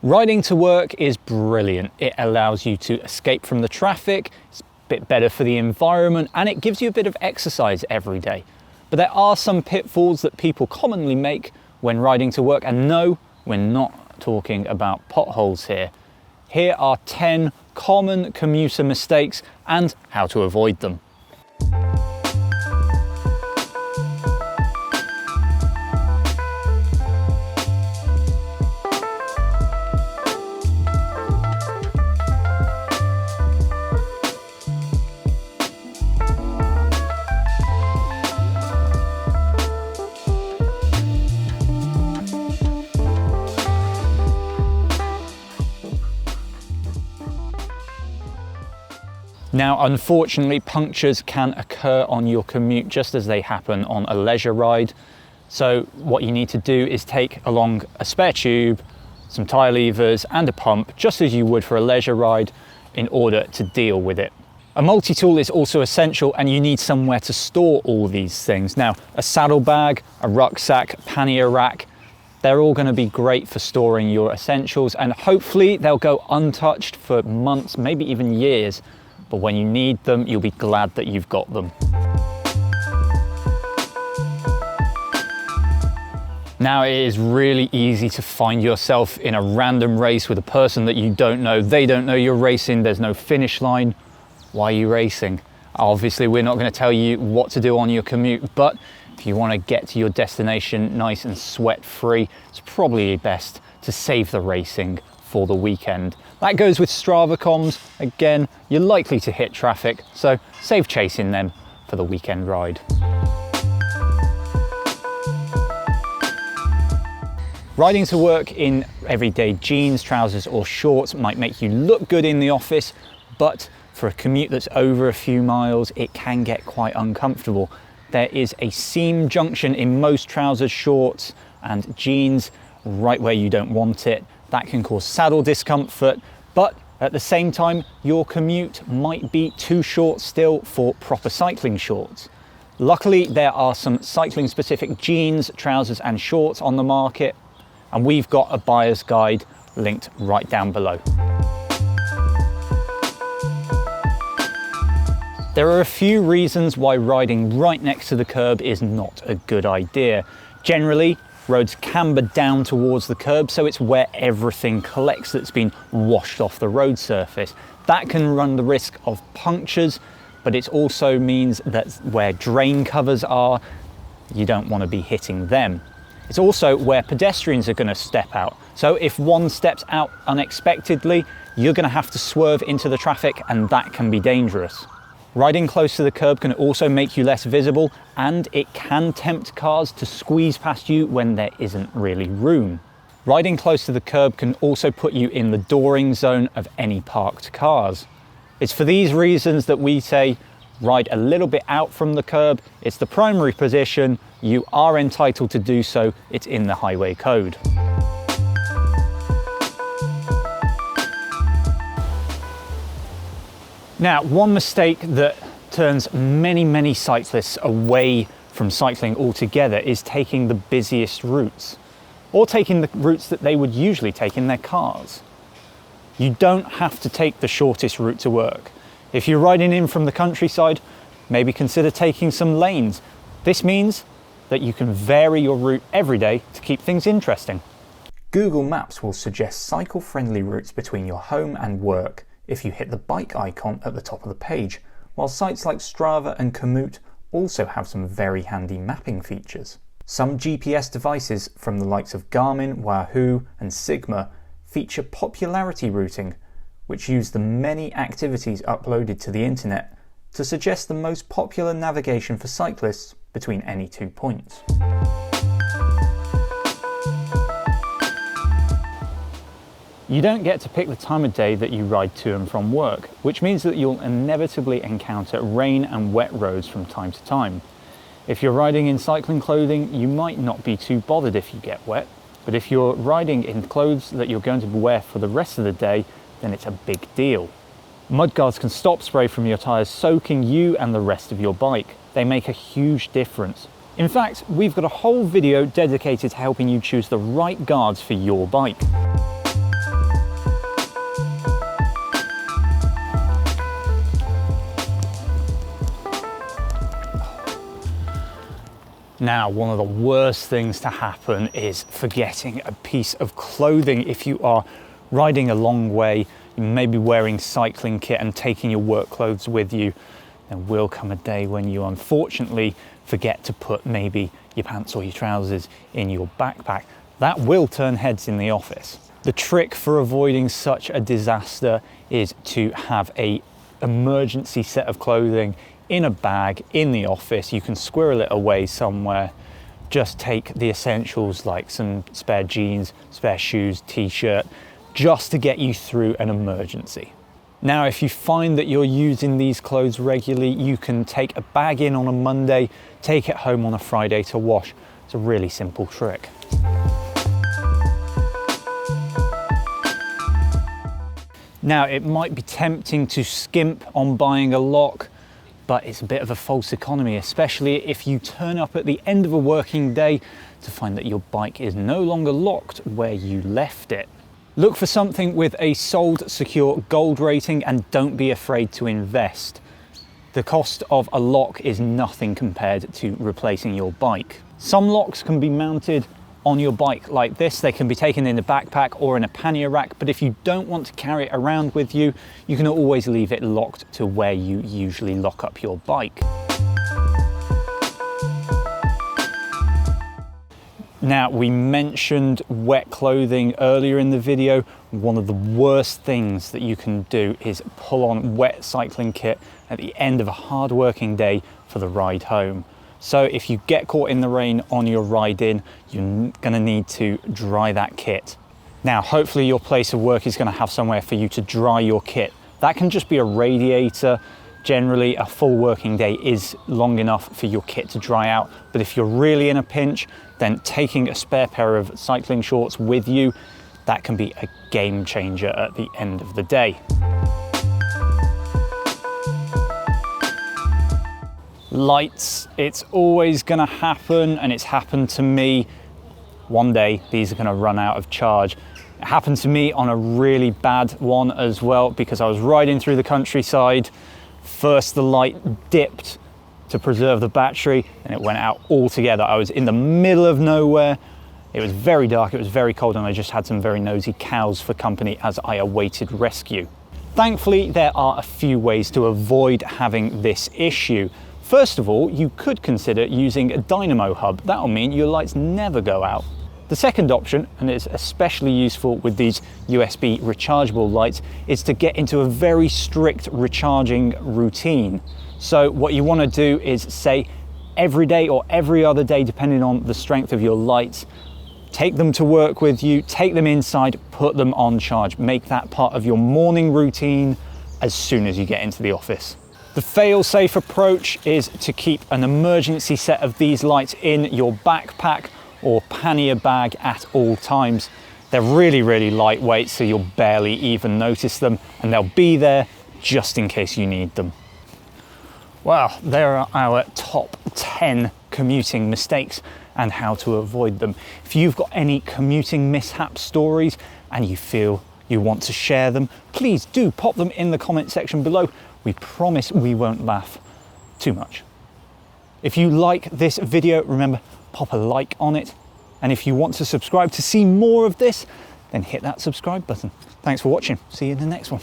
Riding to work is brilliant. It allows you to escape from the traffic, it's a bit better for the environment, and it gives you a bit of exercise every day. But there are some pitfalls that people commonly make when riding to work, and no, we're not talking about potholes here. Here are 10 common commuter mistakes and how to avoid them. Now, unfortunately, punctures can occur on your commute just as they happen on a leisure ride. So what you need to do is take along a spare tube, some tyre levers and a pump, just as you would for a leisure ride, in order to deal with it. A multi-tool is also essential, and you need somewhere to store all these things. Now, a saddlebag, a rucksack, pannier rack, they're all going to be great for storing your essentials, and hopefully they'll go untouched for months, maybe even years. But when you need them, you'll be glad that you've got them. Now, it is really easy to find yourself in a random race with a person that you don't know. They don't know you're racing. There's no finish line. Why are you racing? Obviously, we're not going to tell you what to do on your commute, but if you want to get to your destination nice and sweat-free, it's probably best to save the racing for the weekend. That goes with Strava comms. Again, you're likely to hit traffic, so save chasing them for the weekend ride. Riding to work in everyday jeans, trousers or shorts might make you look good in the office, but for a commute that's over a few miles, it can get quite uncomfortable. There is a seam junction in most trousers, shorts and jeans right where you don't want it. That can cause saddle discomfort, but at the same time, your commute might be too short still for proper cycling shorts. Luckily, there are some cycling specific jeans, trousers and shorts on the market, and we've got a buyer's guide linked right down below. There are a few reasons why riding right next to the curb is not a good idea. Generally, roads camber down towards the curb, so it's where everything collects that's been washed off the road surface. That can run the risk of punctures, but it also means that where drain covers are, you don't want to be hitting them. It's also where pedestrians are going to step out. So if one steps out unexpectedly, you're going to have to swerve into the traffic, and that can be dangerous. Riding close to the curb can also make you less visible, and it can tempt cars to squeeze past you when there isn't really room. Riding close to the curb can also put you in the dooring zone of any parked cars. It's for these reasons that we say ride a little bit out from the curb. It's the primary position. You are entitled to do so. It's in the highway code. Now, one mistake that turns many cyclists away from cycling altogether is taking the busiest routes, or taking the routes that they would usually take in their cars. You don't have to take the shortest route to work. If you're riding in from the countryside, maybe consider taking some lanes. This means that you can vary your route every day to keep things interesting. Google Maps will suggest cycle-friendly routes between your home and work if you hit the bike icon at the top of the page, while sites like Strava and Commute also have some very handy mapping features. Some GPS devices from the likes of Garmin, Wahoo and Sigma feature popularity routing, which use the many activities uploaded to the internet to suggest the most popular navigation for cyclists between any 2 points. You don't get to pick the time of day that you ride to and from work, which means that you'll inevitably encounter rain and wet roads from time to time. If you're riding in cycling clothing, you might not be too bothered if you get wet, but if you're riding in clothes that you're going to wear for the rest of the day, then it's a big deal. Mudguards can stop spray from your tyres soaking you and the rest of your bike. They make a huge difference. In fact, we've got a whole video dedicated to helping you choose the right guards for your bike. Now, one of the worst things to happen is forgetting a piece of clothing. If you are riding a long way, you may be wearing cycling kit and taking your work clothes with you. There will come a day when you unfortunately forget to put maybe your pants or your trousers in your backpack. That will turn heads in the office. The trick for avoiding such a disaster is to have an emergency set of clothing in a bag in the office. You can squirrel it away somewhere. Just take the essentials like some spare jeans, spare shoes, t-shirt, just to get you through an emergency. Now, if you find that you're using these clothes regularly, you can take a bag in on a Monday, take it home on a Friday to wash. It's a really simple trick. Now, it might be tempting to skimp on buying a lock, but it's a bit of a false economy, especially if you turn up at the end of a working day to find that your bike is no longer locked where you left it. Look for something with a sold secure gold rating and don't be afraid to invest. The cost of a lock is nothing compared to replacing your bike. Some locks can be mounted on your bike like this. They can be taken in a backpack or in a pannier rack, but if you don't want to carry it around with you, you can always leave it locked to where you usually lock up your bike. Now, we mentioned wet clothing earlier in the video. One of the worst things that you can do is pull on wet cycling kit at the end of a hard working day for the ride home. So if you get caught in the rain on your ride in, you're gonna need to dry that kit. Now, hopefully your place of work is gonna have somewhere for you to dry your kit. That can just be a radiator. Generally, a full working day is long enough for your kit to dry out. But if you're really in a pinch, then taking a spare pair of cycling shorts with you, that can be a game changer at the end of the day. Lights, it's always gonna happen, and it's happened to me. One day, these are gonna run out of charge. It happened to me on a really bad one as well, because I was riding through the countryside. First, the light dipped to preserve the battery, and it went out altogether. I was in the middle of nowhere. It was very dark, it was very cold, and I just had some very nosy cows for company as I awaited rescue. Thankfully, there are a few ways to avoid having this issue. First of all, you could consider using a dynamo hub. That'll mean your lights never go out. The second option, and it's especially useful with these USB rechargeable lights, is to get into a very strict recharging routine. So what you want to do is say every day or every other day, depending on the strength of your lights, take them to work with you, take them inside, put them on charge. Make that part of your morning routine as soon as you get into the office. The fail-safe approach is to keep an emergency set of these lights in your backpack or pannier bag at all times. They're really, really lightweight, so you'll barely even notice them, and they'll be there just in case you need them. Well, there are our top 10 commuting mistakes and how to avoid them. If you've got any commuting mishap stories and you feel you want to share them, please do pop them in the comment section below. We promise we won't laugh too much. If you like this video, remember, pop a like on it. And if you want to subscribe to see more of this, then hit that subscribe button. Thanks for watching. See you in the next one.